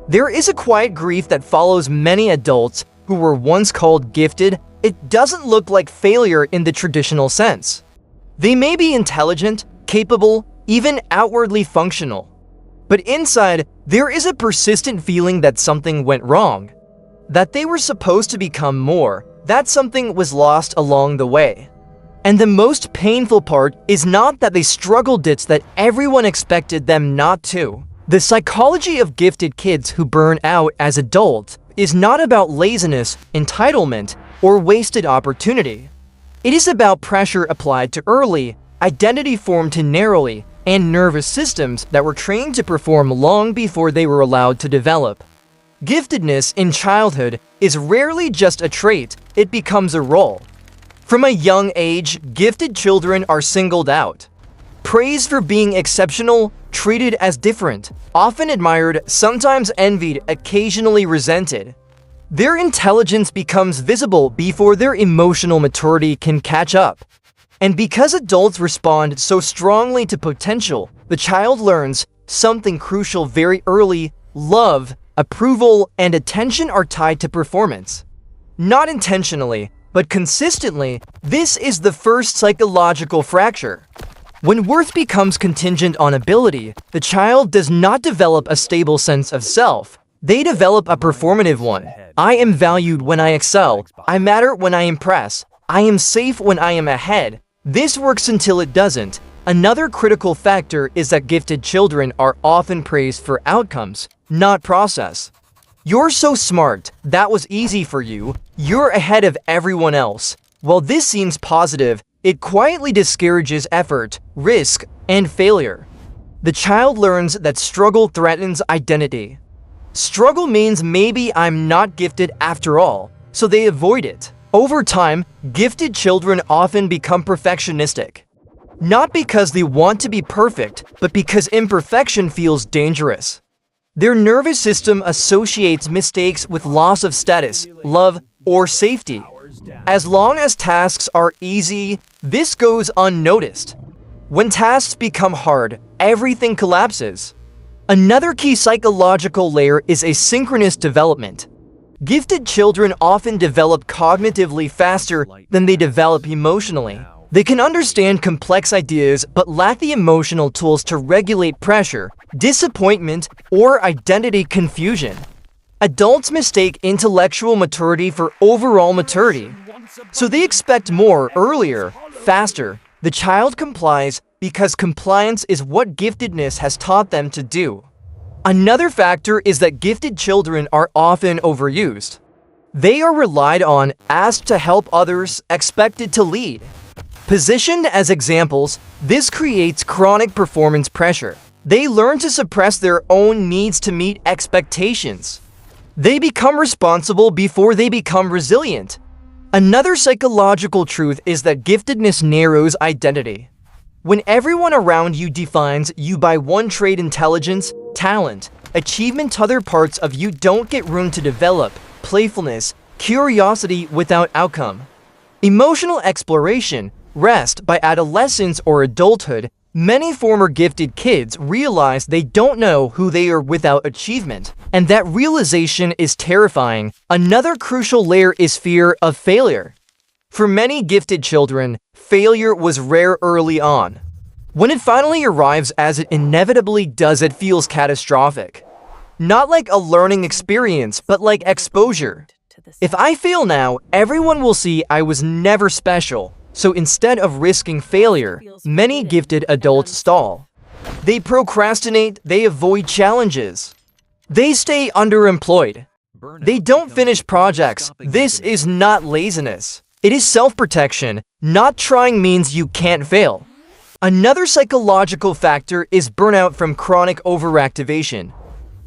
There is a quiet grief that follows many adults who were once called gifted. It doesn't look like failure in the traditional sense. They may be intelligent, capable, even outwardly functional. But inside, there is a persistent feeling that something went wrong, that they were supposed to become more, that something was lost along the way. And the most painful part is not that they struggled, it's that everyone expected them not to. The psychology of gifted kids who burn out as adults is not about laziness, entitlement, or wasted opportunity. It is about pressure applied too early, identity formed too narrowly, and nervous systems that were trained to perform long before they were allowed to develop. Giftedness in childhood is rarely just a trait, it becomes a role. From a young age, gifted children are singled out. Praised for being exceptional, treated as different, often admired, sometimes envied, occasionally resented. Their intelligence becomes visible before their emotional maturity can catch up. And because adults respond so strongly to potential, the child learns something crucial very early: love, approval, and attention are tied to performance. Not intentionally, but consistently, this is the first psychological fracture. When worth becomes contingent on ability, the child does not develop a stable sense of self. They develop a performative one. I am valued when I excel. I matter when I impress. I am safe when I am ahead. This works until it doesn't. Another critical factor is that gifted children are often praised for outcomes, not process. You're so smart, that was easy for you, you're ahead of everyone else. While this seems positive, it quietly discourages effort, risk, and failure. The child learns that struggle threatens identity. Struggle means maybe I'm not gifted after all, so they avoid it. Over time, gifted children often become perfectionistic. Not because they want to be perfect, but because imperfection feels dangerous. Their nervous system associates mistakes with loss of status, love, or safety. As long as tasks are easy, this goes unnoticed. When tasks become hard, everything collapses. Another key psychological layer is asynchronous development. Gifted children often develop cognitively faster than they develop emotionally. They can understand complex ideas but lack the emotional tools to regulate pressure, disappointment, or identity confusion. Adults mistake intellectual maturity for overall maturity, so they expect more earlier, faster. The child complies because compliance is what giftedness has taught them to do. Another factor is that gifted children are often overused. They are relied on, asked to help others, expected to lead. Positioned as examples, this creates chronic performance pressure. They learn to suppress their own needs to meet expectations. They become responsible before they become resilient. Another psychological truth is that giftedness narrows identity. When everyone around you defines you by one trait, intelligence, talent, achievement, other parts of you don't get room to develop: playfulness, curiosity without outcome, emotional exploration, rest. By adolescence or adulthood, many former gifted kids realize they don't know who they are without achievement, and that realization is terrifying. Another crucial layer is fear of failure. For many gifted children, failure was rare early on. When it finally arrives, as it inevitably does, it feels catastrophic. Not like a learning experience, but like exposure. If I fail now, everyone will see I was never special. So instead of risking failure, many gifted adults stall. They procrastinate, they avoid challenges. They stay underemployed. They don't finish projects. This is not laziness. It is self-protection. Not trying means you can't fail. Another psychological factor is burnout from chronic overactivation.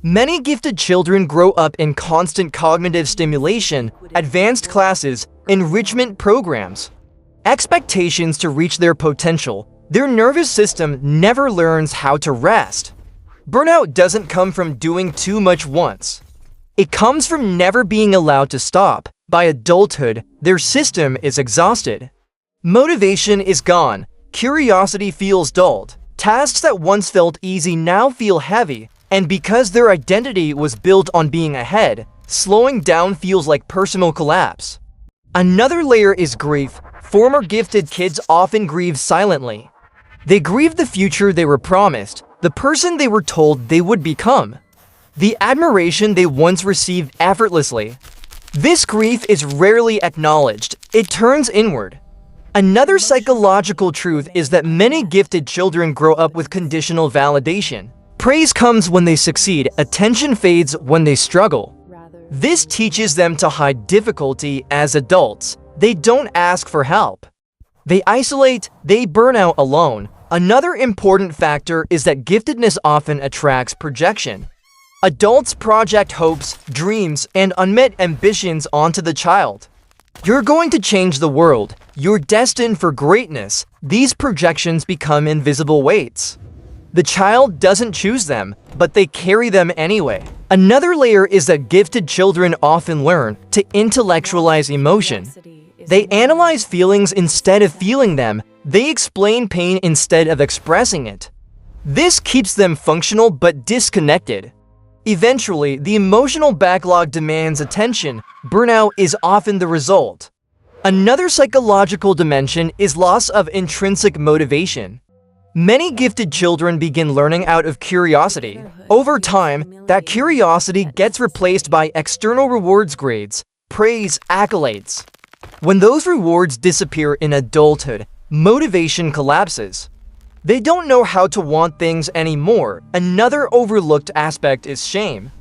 Many gifted children grow up in constant cognitive stimulation, advanced classes, enrichment programs, expectations to reach their potential. Their nervous system never learns how to rest. Burnout doesn't come from doing too much once. It comes from never being allowed to stop. By adulthood, their system is exhausted. Motivation is gone. Curiosity feels dulled. Tasks that once felt easy now feel heavy. And because their identity was built on being ahead, slowing down feels like personal collapse. Another layer is grief. Former gifted kids often grieve silently. They grieve the future they were promised, the person they were told they would become, the admiration they once received effortlessly. This grief is rarely acknowledged. It turns inward. Another psychological truth is that many gifted children grow up with conditional validation. Praise comes when they succeed, attention fades when they struggle. This teaches them to hide difficulty as adults. They don't ask for help. They isolate, they burn out alone. Another important factor is that giftedness often attracts projection. Adults project hopes, dreams, and unmet ambitions onto the child. You're going to change the world. You're destined for greatness. These projections become invisible weights. The child doesn't choose them, but they carry them anyway. Another layer is that gifted children often learn to intellectualize emotion. They analyze feelings instead of feeling them. They explain pain instead of expressing it. This keeps them functional but disconnected. Eventually, the emotional backlog demands attention. Burnout is often the result. Another psychological dimension is loss of intrinsic motivation. Many gifted children begin learning out of curiosity. Over time, that curiosity gets replaced by external rewards, grades, praise, accolades. When those rewards disappear in adulthood, motivation collapses. They don't know how to want things anymore. Another overlooked aspect is shame.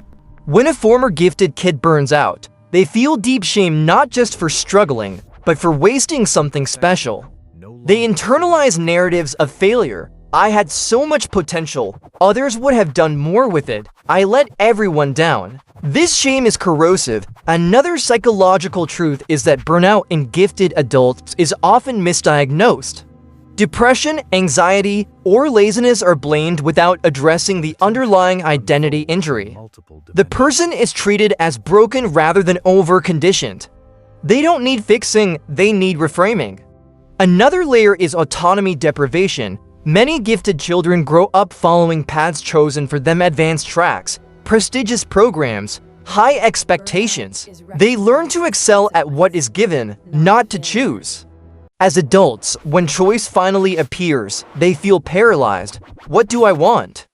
When a former gifted kid burns out, they feel deep shame not just for struggling, but for wasting something special. They internalize narratives of failure. I had so much potential. Others would have done more with it. I let everyone down. This shame is corrosive. Another psychological truth is that burnout in gifted adults is often misdiagnosed. Depression, anxiety, or laziness are blamed without addressing the underlying identity injury. The person is treated as broken rather than over-conditioned. They don't need fixing, they need reframing. Another layer is autonomy deprivation. Many gifted children grow up following paths chosen for them: advanced tracks, prestigious programs, high expectations. They learn to excel at what is given, not to choose. As adults, when choice finally appears, they feel paralyzed. What do I want?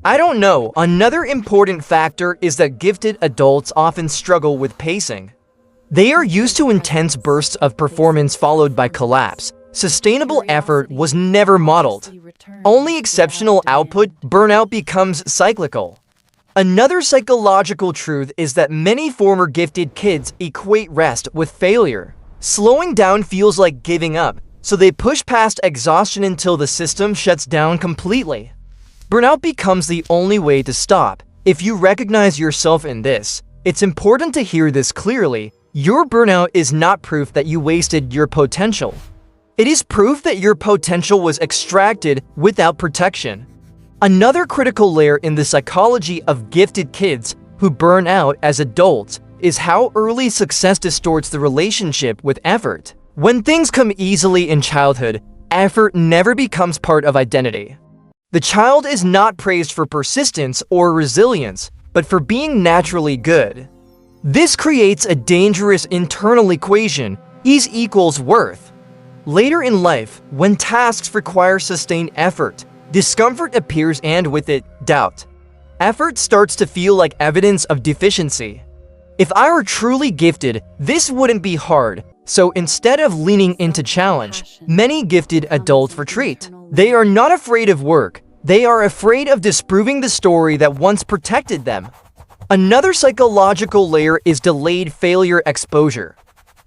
I don't know. Another important factor is that gifted adults often struggle with pacing. They are used to intense bursts of performance followed by collapse. Sustainable effort was never modeled. Only exceptional output. Burnout becomes cyclical. Another psychological truth is that many former gifted kids equate rest with failure. Slowing down feels like giving up, so they push past exhaustion until the system shuts down completely. Burnout becomes the only way to stop. If you recognize yourself in this, it's important to hear this clearly. Your burnout is not proof that you wasted your potential. It is proof that your potential was extracted without protection. Another critical layer in the psychology of gifted kids who burn out as adults is how early success distorts the relationship with effort. When things come easily in childhood, effort never becomes part of identity. The child is not praised for persistence or resilience, but for being naturally good. This creates a dangerous internal equation: ease equals worth. Later in life, when tasks require sustained effort, discomfort appears, and with it, doubt. Effort starts to feel like evidence of deficiency. If I were truly gifted, this wouldn't be hard. So instead of leaning into challenge, many gifted adults retreat. They are not afraid of work. They are afraid of disproving the story that once protected them. Another psychological layer is delayed failure exposure.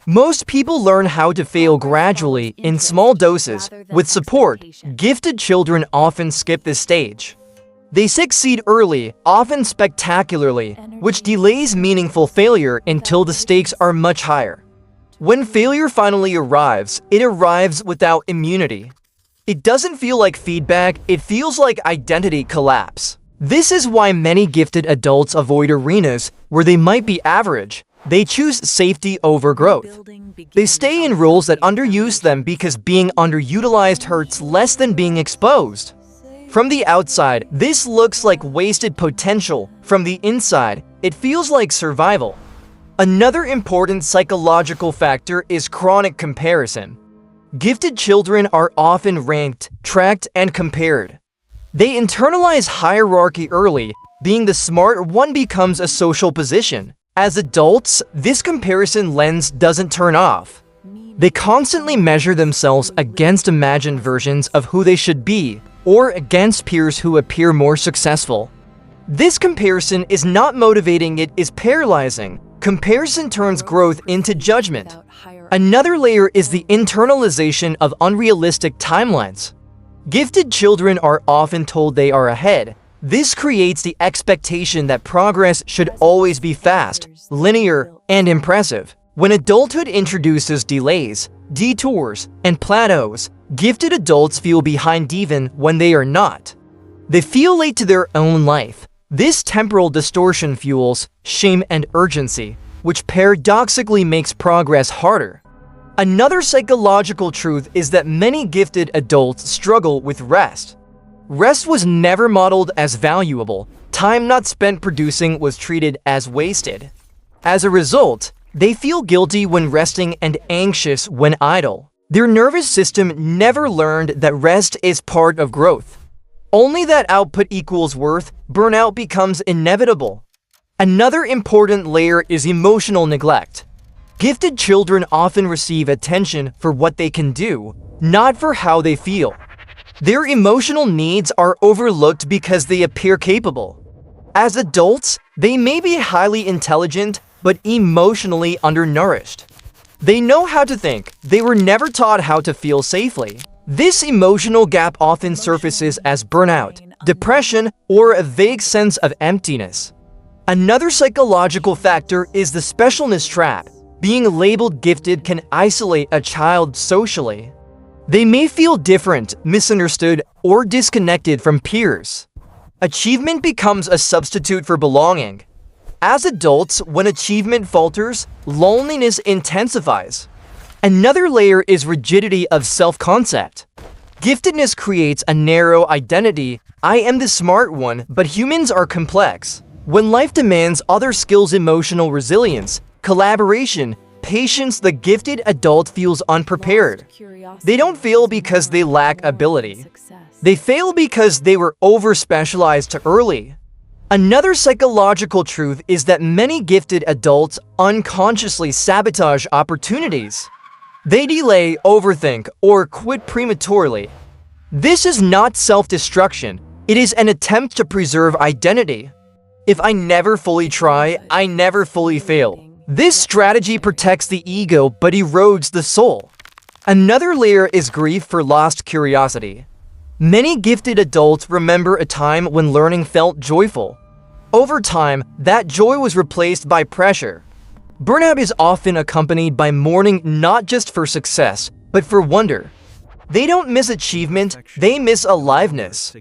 Most people learn how to fail gradually, in small doses. With support, gifted children often skip this stage. They succeed early, often spectacularly, which delays meaningful failure until the stakes are much higher. When failure finally arrives, it arrives without immunity. It doesn't feel like feedback, it feels like identity collapse. This is why many gifted adults avoid arenas where they might be average. They choose safety over growth. They stay in roles that underuse them because being underutilized hurts less than being exposed. From the outside, this looks like wasted potential. From the inside, it feels like survival. Another important psychological factor is chronic comparison. Gifted children are often ranked, tracked, and compared. They internalize hierarchy early. Being the smart one becomes a social position. As adults, this comparison lens doesn't turn off. They constantly measure themselves against imagined versions of who they should be, or against peers who appear more successful. This comparison is not motivating, it is paralyzing. Comparison turns growth into judgment. Another layer is the internalization of unrealistic timelines. Gifted children are often told they are ahead. This creates the expectation that progress should always be fast, linear, and impressive. When adulthood introduces delays, detours, and plateaus, gifted adults feel behind even when they are not. They feel late to their own life. This temporal distortion fuels shame and urgency, which paradoxically makes progress harder. Another psychological truth is that many gifted adults struggle with rest. Rest was never modeled as valuable. Time not spent producing was treated as wasted. As a result, they feel guilty when resting and anxious when idle. Their nervous system never learned that rest is part of growth. Only that output equals worth. Burnout becomes inevitable. Another important layer is emotional neglect. Gifted children often receive attention for what they can do, not for how they feel. Their emotional needs are overlooked because they appear capable. As adults, they may be highly intelligent, but emotionally undernourished. They know how to think, they were never taught how to feel safely. This emotional gap often surfaces as burnout, depression, or a vague sense of emptiness. Another psychological factor is the specialness trap. Being labeled gifted can isolate a child socially. They may feel different, misunderstood, or disconnected from peers. Achievement becomes a substitute for belonging. As adults, when achievement falters, loneliness intensifies. Another layer is rigidity of self-concept. Giftedness creates a narrow identity. I am the smart one, but humans are complex. When life demands other skills, emotional resilience, collaboration, patience, the gifted adult feels unprepared. They don't fail because they lack ability. They fail because they were over-specialized too early. Another psychological truth is that many gifted adults unconsciously sabotage opportunities. They delay, overthink, or quit prematurely. This is not self-destruction. It is an attempt to preserve identity. If I never fully try, I never fully fail. This strategy protects the ego but erodes the soul. Another layer is grief for lost curiosity. Many gifted adults remember a time when learning felt joyful. Over time, that joy was replaced by pressure. Burnout is often accompanied by mourning not just for success, but for wonder. They don't miss achievement, they miss aliveness.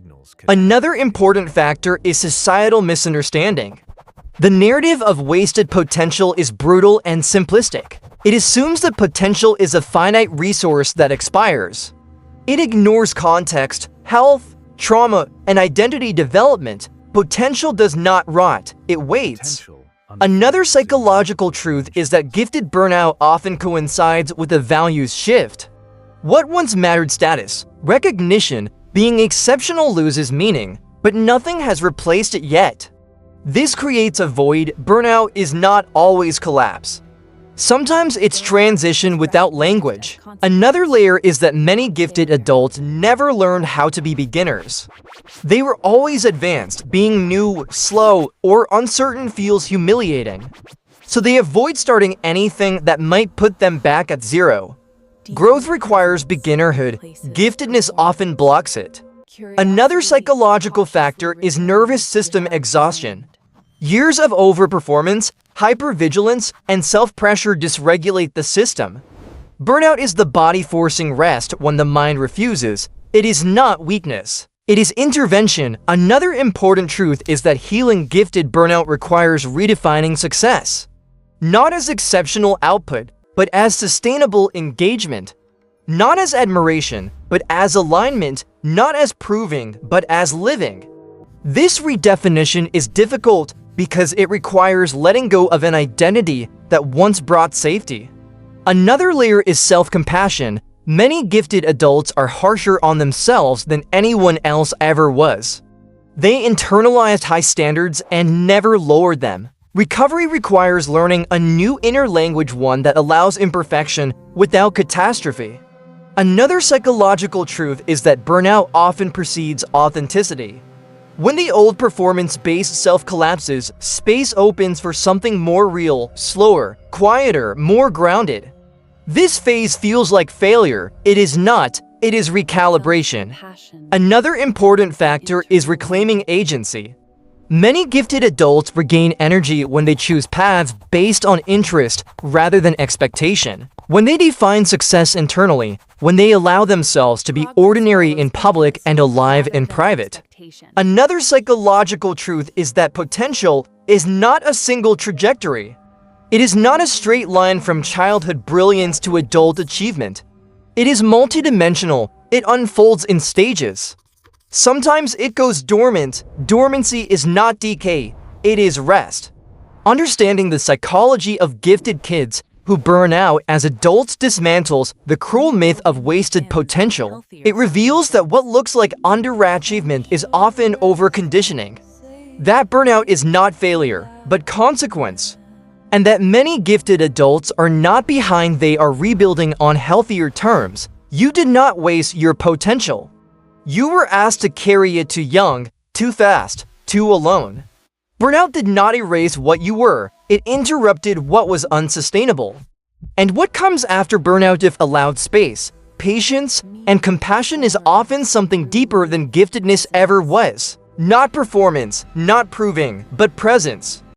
Another important factor is societal misunderstanding. The narrative of wasted potential is brutal and simplistic. It assumes that potential is a finite resource that expires. It ignores context, health, trauma, and identity development. Potential does not rot, it waits. Another psychological truth is that gifted burnout often coincides with a values shift. What once mattered, status, recognition, being exceptional, loses meaning, but nothing has replaced it yet. This creates a void. Burnout is not always collapse. Sometimes it's transition without language. Another layer is that many gifted adults never learned how to be beginners. They were always advanced. Being new, slow, or uncertain feels humiliating. So they avoid starting anything that might put them back at zero. Growth requires beginnerhood. Giftedness often blocks it. Another psychological factor is nervous system exhaustion. Years of overperformance, hypervigilance, and self-pressure dysregulate the system. Burnout is the body forcing rest when the mind refuses. It is not weakness. It is intervention. Another important truth is that healing gifted burnout requires redefining success. Not as exceptional output, but as sustainable engagement. not as admiration, but as alignment, not as proving, but as living. This redefinition is difficult because it requires letting go of an identity that once brought safety. Another layer is self-compassion. Many gifted adults are harsher on themselves than anyone else ever was. They internalized high standards and never lowered them. Recovery requires learning a new inner language, one that allows imperfection without catastrophe. Another psychological truth is that burnout often precedes authenticity. When the old performance-based self collapses, space opens for something more real, slower, quieter, more grounded. This phase feels like failure. It is not. It is recalibration. Another important factor is reclaiming agency. Many gifted adults regain energy when they choose paths based on interest rather than expectation. When they define success internally, when they allow themselves to be ordinary in public and alive in private. Another psychological truth is that potential is not a single trajectory. It is not a straight line from childhood brilliance to adult achievement. It is multidimensional. It unfolds in stages. Sometimes it goes dormant. Dormancy is not decay, it is rest. Understanding the psychology of gifted kids who burn out as adults dismantles the cruel myth of wasted potential. It reveals that what looks like underachievement is often overconditioning. That burnout is not failure, but consequence. And that many gifted adults are not behind, they are rebuilding on healthier terms. You did not waste your potential. You were asked to carry it too young, too fast, too alone. Burnout did not erase what you were, it interrupted what was unsustainable. And what comes after burnout, if allowed space, patience, and compassion, is often something deeper than giftedness ever was. Not performance, not proving, but presence.